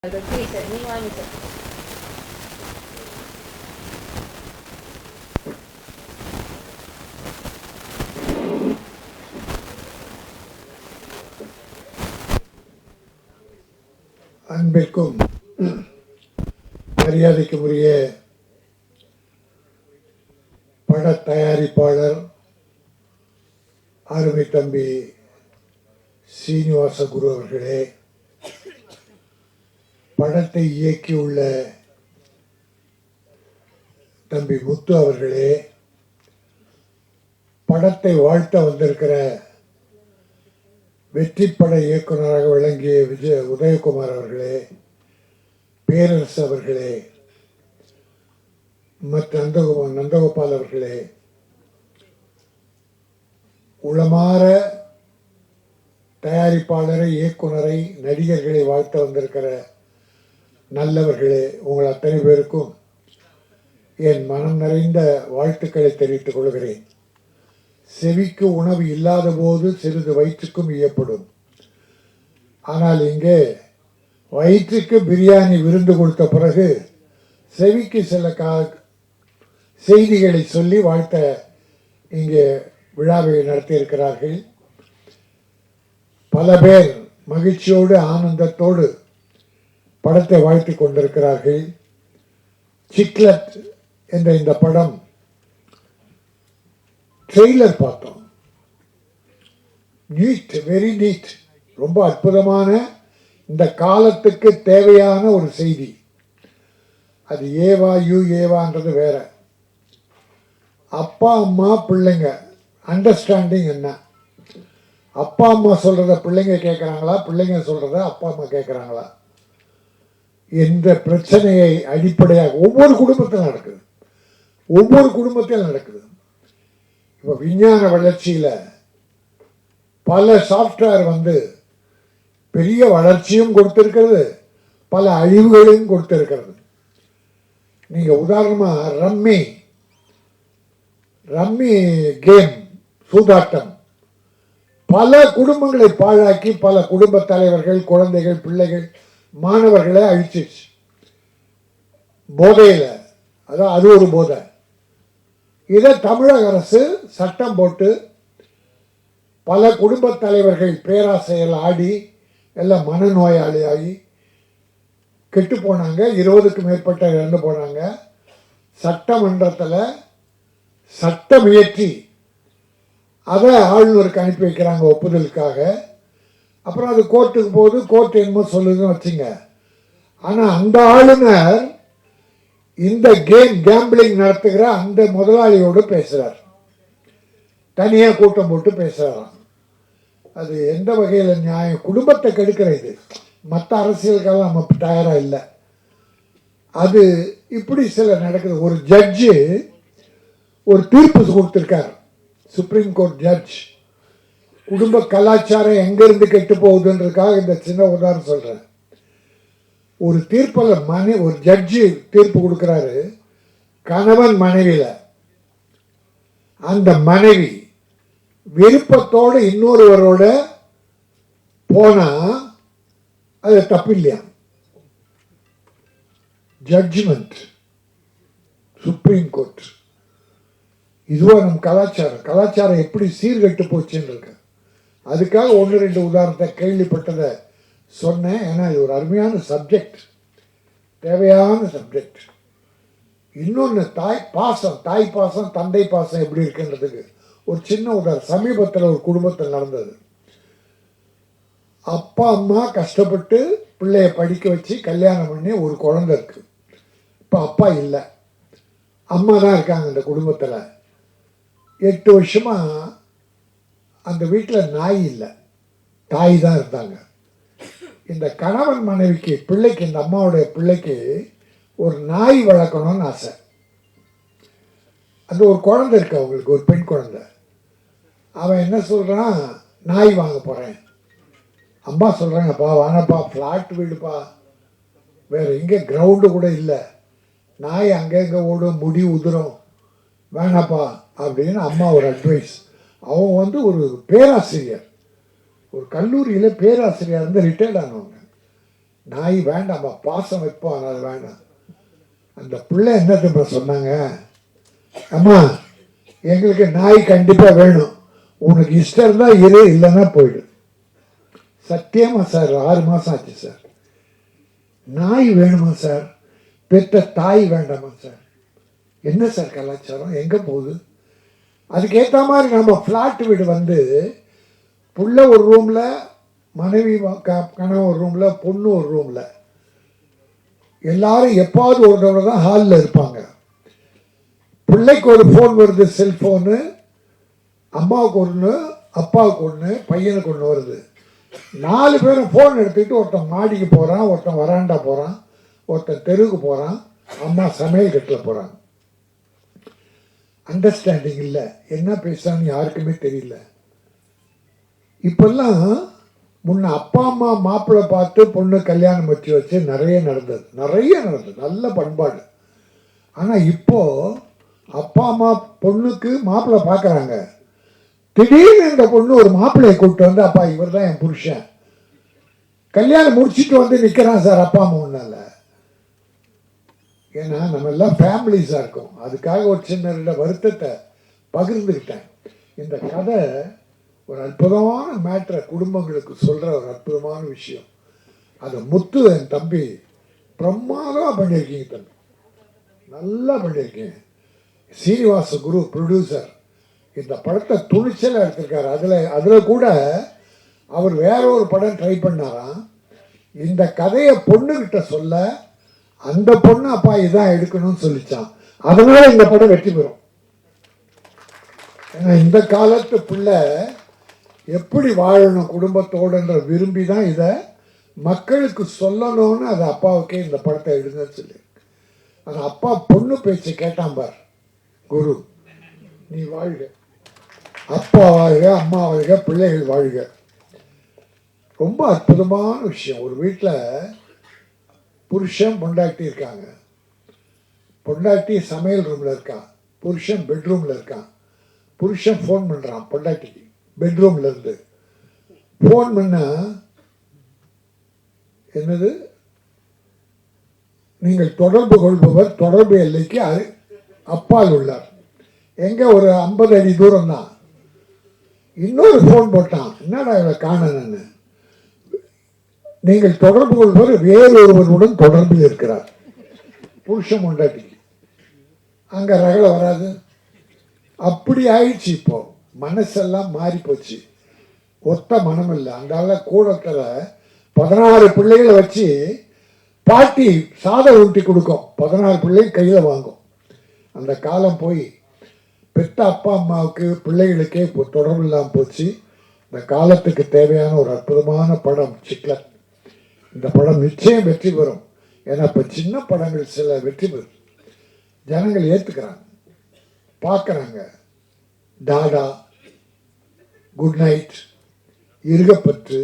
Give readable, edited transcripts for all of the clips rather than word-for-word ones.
அன்பிற்கும் மரியாதைக்குரிய பட தயாரிப்பாளர் அருமை தம்பி சீனிவாச குரு அவர்களே, படத்தை இயக்கியுள்ள தம்பி முத்து அவர்களே, படத்தை வாழ்த்த வந்திருக்கிற வெற்றி பட இயக்குநராக விளங்கிய உதயகுமார் அவர்களே, பேரரசு அவர்களே, மற்ற நந்தகோபால் அவர்களே, உளமாற தயாரிப்பாளரை, இயக்குனரை, நடிகர்களை வாழ்த்த வந்திருக்கிற நல்லவர்களே, உங்கள் அத்தனை பேருக்கும் என் மனம் நிறைந்த வாழ்த்துக்களை தெரிவித்துக் கொள்கிறேன். செவிக்கு உணவு இல்லாத போது சிறிது வயிற்றுக்கும் இயப்படும். ஆனால் இங்கே வயிற்றுக்கு பிரியாணி விருந்து கொடுத்த பிறகு செவிக்கு சில செய்திகளை சொல்லி வாழ்த்த இங்கே விழாவை நடத்தியிருக்கிறார்கள். பல பேர் மகிழ்ச்சியோடு ஆனந்தத்தோடு படத்தை வாழ்த்தி கொண்டிருக்கிறார்கள். சிக்லட் என்ற இந்த படம் ட்ரெய்லர் பார்த்தோம். நீட், வெரி நீட், ரொம்ப அற்புதமான, இந்த காலத்துக்கு தேவையான ஒரு செய்தி. அது ஏவா ஏவான்றது வேற. அப்பா அம்மா பிள்ளைங்க அண்டர்ஸ்டாண்டிங் என்ன? அப்பா அம்மா சொல்றத பிள்ளைங்க கேட்குறாங்களா, பிள்ளைங்க சொல்றத அப்பா அம்மா கேட்குறாங்களா என்ற பிரச்சனையை அடிப்படையாக ஒவ்வொரு குடும்பத்திலும் நடக்குது. இப்போ விஞ்ஞான வளர்ச்சியில் பல சாஃப்ட்வேர் பெரிய வளர்ச்சியும் கொடுத்திருக்கிறது, பல அழிவுகளையும் கொடுத்திருக்கிறது. நீங்கள் உதாரணமாக ரம்மி கேம், சூதாட்டம் பல குடும்பங்களை பாழாக்கி பல குடும்ப தலைவர்கள், குழந்தைகள், பிள்ளைகள், மாணவர்களை அழிச்சிச்சு. போதையில் அது ஒரு போதை. இதை தமிழக அரசு சட்டம் போட்டு பல குடும்ப தலைவர்கள் பேராசையில் ஆடி எல்லாம் மனநோயாளியாகி கெட்டு போனாங்க. 20க்கும் மேற்பட்ட இறந்து போனாங்க. சட்டமன்றத்தில் சட்டம் இயற்றி அதை ஆளுநருக்கு அனுப்பி வைக்கிறாங்க ஒப்புதலுக்காக. அப்புறம் அது கோர்ட்டுக்கு போகுது, கோர்ட் என்னமோ சொல்லுதுன்னு வச்சுங்க. ஆனால் அந்த ஆளுநர் இந்த கேம்பிளிங் நடத்துகிற அந்த முதலாளியோடு பேசுகிறார், தனியாக கூட்டம் போட்டு பேசுகிறாராம். அது எந்த வகையில் நியாயம்? குடும்பத்தை கெடுக்கிற இது. மற்ற அரசியலுக்கெல்லாம் நம்ம தயாராக இல்லை. அது இப்படி சில நடக்குது. ஒரு ஜட்ஜு ஒரு தீர்ப்பு கொடுத்துருக்கார், சுப்ரீம் கோர்ட் ஜட்ஜ். குடும்ப கலாச்சாரம் எங்கேருந்து கெட்டு போகுதுன்றதுக்காக இந்த சின்ன உதாரணம் சொல்கிறேன். ஒரு தீர்ப்பில் ஒரு ஜட்ஜி தீர்ப்பு கொடுக்குறாரு கணவன் மனைவியில். அந்த மனைவி விருப்பத்தோடு இன்னொருவரோட போனால் அது தப்பு இல்லையா? Judgement supreme court. இதுவாக நம் கலாச்சாரம் எப்படி சீர்கெட்டு போச்சுன்னு இருக்கு. அதுக்காக 1-2 உதாரணத்தை கேள்விப்பட்டதை சொன்னேன். ஏன்னா இது ஒரு அருமையான சப்ஜெக்ட், தேவையான சப்ஜெக்ட். இன்னொன்று தாய் பாசம் தந்தை பாசம் எப்படி இருக்குன்றதுக்கு ஒரு சின்ன உதாரணம். சமீபத்தில் ஒரு குடும்பத்தில் நடந்தது. அப்பா அம்மா கஷ்டப்பட்டு பிள்ளைய படிக்க வச்சு கல்யாணம் பண்ணி ஒரு குழந்தை இருக்கு. இப்போ அப்பா இல்லை, அம்மா தான் இருக்காங்க அந்த குடும்பத்தில். 8 வருஷமாக அந்த வீட்டில் நாய் இல்லை, தாய் தான் இருந்தாங்க. இந்த கணவன் மனைவிக்கு, பிள்ளைக்கு, இந்த அம்மாவுடைய பிள்ளைக்கு ஒரு நாய் வளர்க்கணும்னு ஆசை. அந்த ஒரு குழந்தை இருக்கு அவங்களுக்கு, ஒரு பெண் குழந்தை. அவன் என்ன சொல்கிறான், நாய் வாங்க போகிறேன். அம்மா சொல்கிறாங்கப்பா வாங்கப்பா, ஃப்ளாட் வீடுப்பா, வேறு எங்கே கிரவுண்டு கூட இல்லை, நாய் அங்கங்கே ஓடும், முடி உதிரும், வேணாப்பா அப்படின்னு அம்மா ஒரு அட்வைஸ். அவன் ஒரு பேராசிரியர், ஒரு கல்லூரியில் பேராசிரியர் ரிட்டையர்ட் ஆனவங்க. நாய் வேண்டாம்மா, பாசம் வைப்போம், அது வேண்டாம். அந்த பிள்ளை என்ன திரும்ப சொன்னாங்க, அம்மா எங்களுக்கு நாய் கண்டிப்பாக வேணும், உனக்கு இஷ்டம் இருந்தால் இரு, இல்லைன்னா போயிடு. சத்தியமா சார் 6 மாதம் ஆச்சு சார். நாய் வேணுமா சார், பெற்ற தாய் வேண்டாமா சார்? என்ன சார் கலாச்சாரம், எங்கே போகுது? அதுக்கேற்ற மாதிரி நம்ம ஃப்ளாட் வீடு வந்து புள்ள ஒரு ரூமில், மனைவி கணவன் ஒரு ரூமில், பொண்ணு ஒரு ரூமில், எல்லாரும் எப்பாவது ஒரு தடவை தான் ஹாலில் இருப்பாங்க. பிள்ளைக்கு ஒரு ஃபோன் வருது, செல்ஃபோனு, அம்மாவுக்கு ஒன்று, அப்பாவுக்கு ஒன்று, பையனுக்கு ஒன்று வருது. 4 பேரும் ஃபோன் எடுத்துக்கிட்டு ஒருத்தன் மாடிக்கு போகிறான், ஒருத்தன் வராண்டா போகிறான், ஒருத்தன் தெருவுக்கு போகிறான், அம்மா சமையல் கட்டில் போகிறாங்க. அண்டர்ஸ்டாண்டிங் இல்லை, என்ன பேசுகிறான்னு யாருக்குமே தெரியல. இப்பெல்லாம் முன்ன அப்பா அம்மா மாப்பிள்ளை பார்த்து பொண்ணு கல்யாணம் வச்சு நிறைய நடந்தது, நல்ல பண்பாடு. ஆனால் இப்போ அப்பா அம்மா பொண்ணுக்கு மாப்பிள்ளை பார்க்குறாங்க, திடீர்னு இந்த பொண்ணு ஒரு மாப்பிள்ளையை கூப்பிட்டு வந்து, அப்பா இவர் தான் என் புருஷன், கல்யாணம் முடிச்சுட்டு வந்து நிற்கிறான் சார் அப்பா அம்மா முன்னால. ஏன்னா நம்ம எல்லாம் ஃபேமிலிஸாக இருக்கோம். அதுக்காக ஒரு சின்ன வருத்தத்தை பகிர்ந்துக்கிட்டேன். இந்த கதை ஒரு அற்புதமான மேட்ரை குடும்பங்களுக்கு சொல்கிற ஒரு அற்புதமான விஷயம். அதை முத்து என் தம்பி பிரமாதமாக பண்ணியிருக்கீங்க தம்பி, நல்லா பண்ணியிருக்கீங்க. சீனிவாச குரு ப்ரொடியூசர் இந்த படத்தை துணிச்சலாக எடுத்திருக்காரு. அதில் கூட அவர் வேற ஒரு படம் ட்ரை பண்ணாராம். இந்த கதையை பொண்ணுக்கிட்ட சொல்ல அந்த பொண்ணு அப்பா இதான் எடுக்கணும்னு சொல்லிச்சான். அதனால இந்த படம் வெற்றி பெறும். ஏன்னா இந்த காலத்து பிள்ளை எப்படி வாழணும் குடும்பத்தோடுன்ற விரும்பி தான் இதை மக்களுக்கு சொல்லணும்னு அது அப்பாவுக்கே இந்த படத்தை எடுங்கன்னு சொல்லி. அது அப்பா பொண்ணு பேச்சு கேட்டான் பார், குரு நீ வாழ்க, அப்பா வாழ்க, அம்மா வாழ்க, பிள்ளைகள் வாழ்க. ரொம்ப அற்புதமான விஷயம். ஒரு வீட்டில் புருஷன் பொண்டாட்டி இருக்காங்க, பொண்டாட்டி சமையல் ரூமில் இருக்கான், புருஷன் பெட்ரூமில் இருக்கான். புருஷன் ஃபோன் பண்ணுறான் பொண்டாட்டிக்கு பெட்ரூமில் இருந்து. ஃபோன் பண்ண என்னது, நீங்கள் தொடர்பு கொள்பவர் தொடர்பு எல்லைக்கு அப்பால் உள்ளார். எங்கே ஒரு 50 அடி தூரம் தான். இன்னொரு ஃபோன் போட்டான், என்னடா இவளை காணன்னு. நீங்கள் தொடர்பு கொள்பவர் வேறொருவருடன் தொடர்பில் இருக்கிறார். புருஷன் பொண்டாட்டிக்கு அங்கே ரகலை வராது. அப்படி ஆயிடுச்சு. இப்போ மனசெல்லாம் மாறி போச்சு, ஒத்த மனம் இல்லை. அந்த கூடத்தில் 16 பிள்ளைகளை வச்சு பாட்டி சாதம் ஊட்டி கொடுக்கும், 16 பிள்ளைகள் கையில் வாங்கும். அந்த காலம் போய் பெற்ற அப்பா அம்மாவுக்கு பிள்ளைகளுக்கே இப்போ தொடர்பு இல்லாமல் போச்சு. இந்த காலத்துக்கு தேவையான ஒரு அற்புதமான படம் சிக்லட். இந்த படம் நிச்சயம் வெற்றி பெறும். ஏன்னா இப்போ சின்ன படங்கள் சில வெற்றி பெறும், ஜனங்கள் ஏற்றுக்கிறாங்க, பார்க்குறாங்க. டாடா, குட் நைட், இருகப்பற்று,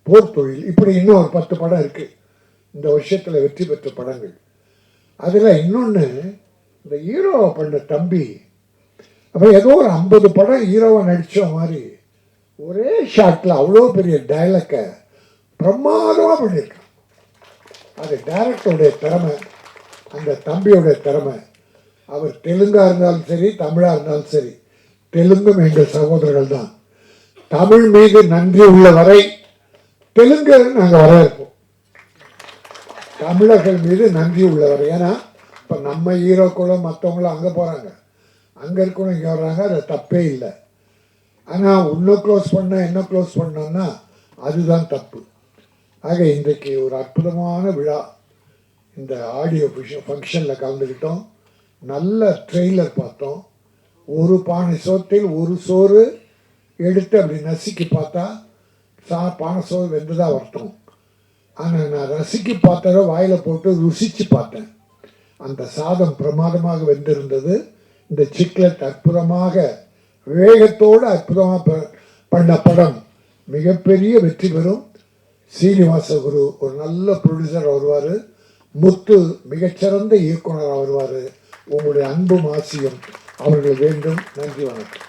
போர் தொழில், இப்படி இன்னும் ஒரு 10 படம் இருக்குது இந்த வருஷத்தில் வெற்றி பெற்ற படங்கள். அதில் இன்னொன்று, இந்த ஹீரோவை பண்ண தம்பி அப்போ ஏதோ ஒரு 50 படம் ஹீரோவை நடித்த மாதிரி ஒரே ஷாட்டில் அவ்வளோ பெரிய டைலாக்கை பிரமாதமாக பண்ணியிருக்கான். அது டைரக்டருடைய திறமை, அந்த தம்பியோடைய திறமை. அவர் தெலுங்காக இருந்தாலும் சரி, தமிழாக இருந்தாலும் சரி, தெலுங்கும் எங்கள் சகோதரர்கள் தான். தமிழ் மீது நன்றி உள்ள வரை தெலுங்கு நாங்கள் வரவேற்போம். தமிழர்கள் மீது நன்றி உள்ளவர். ஏன்னா இப்போ நம்ம ஹீரோக்களும் மற்றவங்களும் அங்கே போகிறாங்க, அங்கே இருக்கணும் இங்கே வர்றாங்க, அது தப்பே இல்லை. ஆனால் இன்னும் க்ளோஸ் பண்ண என்ன க்ளோஸ் பண்ணோன்னா அதுதான் தப்பு. ஆக இன்றைக்கு ஒரு அற்புதமான விழா. இந்த ஆடியோ ஃபங்க்ஷனில் கலந்துக்கிட்டோம். நல்ல ட்ரெய்லர் பார்த்தோம். ஒரு பானை சோத்தில் ஒரு சோறு எடுத்து அப்படி நசுக்கி பார்த்தா பானை சோறு வெந்துதான் வரட்டும். ஆனால் நான் ரசிக்கு பார்த்ததை வாயில் போட்டு ருசித்து பார்த்தேன். அந்த சாதம் பிரமாதமாக வெந்திருந்தது. இந்த சிக்லெட் அற்புதமாக வேகத்தோடு அற்புதமாக பண்ண படம் மிகப்பெரிய வெற்றி பெறும். சீனிவாச குரு ஒரு நல்ல ப்ரொடியூசர் வருவார், முத்து மிகச்சிறந்த இயக்குனராக வருவார். உங்களுடைய அன்பும் ஆசியும் அவர்கள் வேண்டும். நன்றி, வணக்கம்.